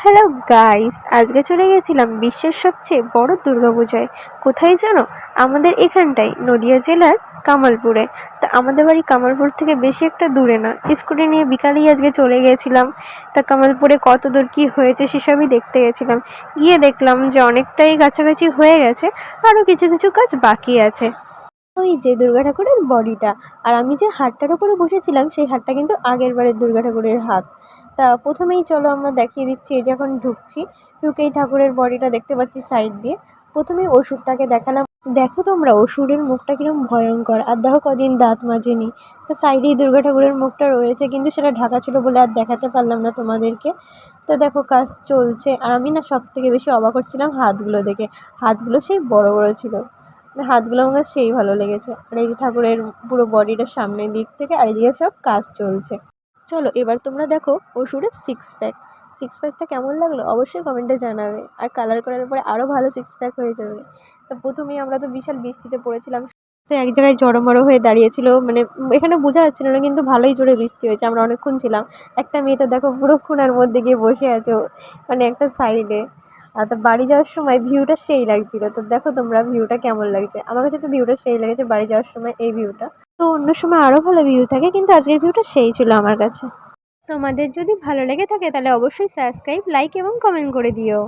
Hello guys, আজকে চলে গেছিলাম বিশ্বের সবচেয়ে বড় দুর্গাপূজায়। কোথায় জানো? আমাদের এখানটাই নদিয়া জেলার কামালপুরে। তা আমাদের বাড়ি কামালপুর থেকে বেশি একটা দূরে না, স্কুটি নিয়ে বিকালেই আজকে চলে গিয়েছিলাম। তা কামালপুরে কত দূর কী হয়েছে সেসবই দেখতে গেছিলাম। গিয়ে দেখলাম যে অনেকটাই কাছাকাছি হয়ে গেছে, আরও কিছু কিছু কাজ বাকি আছে। ওই যে দুর্গা ঠাকুরের বডিটা, আর আমি যে হাতটার উপরে বসেছিলাম সেই হাতটা কিন্তু আগের বারের দুর্গা ঠাকুরের হাত। তা প্রথমেই চলো আমরা দেখিয়ে দিচ্ছি, এই যখন ঢুকছি, ঢুকেই ঠাকুরের বডিটা দেখতে পাচ্ছি সাইড দিয়ে। প্রথমেই অসুরটাকে দেখালাম। দেখো তোমরা অসুরের মুখটা কিরম ভয়ঙ্কর, আর দেখো কদিন দাঁত মাজেনি। তো সাইডেই দুর্গা ঠাকুরের মুখটা রয়েছে, কিন্তু সেটা ঢাকা ছিল বলে আর দেখাতে পারলাম না তোমাদেরকে। তো দেখো কাজ চলছে, আর আমি না সব থেকে বেশি অবাক হচ্ছিলাম হাতগুলো দেখে। হাতগুলো সেই বড় বড় ছিল, হাতগুলো আমার সেই ভালো লেগেছে। আর এই যে ঠাকুরের পুরো বডিটা সামনের দিক থেকে, আর এদিকে সব কাজ চলছে। চলো এবার তোমরা দেখো অসুরের সিক্স প্যাকটা কেমন লাগলো অবশ্যই কমেন্টে জানাবে, আর কালার করার পরে আরও ভালো সিক্স প্যাক হয়ে যাবে। তো প্রথমেই আমরা তো বিশাল বৃষ্টিতে পড়েছিলাম, তো এক জায়গায় জড়মড়ো হয়ে দাঁড়িয়েছিল, মানে এখানে বোঝা যাচ্ছিল না, কিন্তু ভালোই জোরে বৃষ্টি হয়েছে, আমরা অনেকক্ষণ ছিলাম। একটা মেয়ে তো দেখো পুরো খুনার মধ্যে গিয়ে বসে আছে, মানে একটা সাইডে। আর তো বাড়ি যাওয়ার সময় ভিউটা সেই লাগছিল। তো দেখো তোমরা ভিউটা কেমন লাগছে। আমার কাছে তো ভিউটা সেই লেগেছে বাড়ি যাওয়ার সময় এই ভিউটা। তো অন্য সময় আরও ভালো ভিউ থাকে, কিন্তু আজকের ভিউটা সেই ছিল আমার কাছে। তোমাদের যদি ভালো লেগে থাকে তাহলে অবশ্যই সাবস্ক্রাইব, লাইক এবং কমেন্ট করে দিও।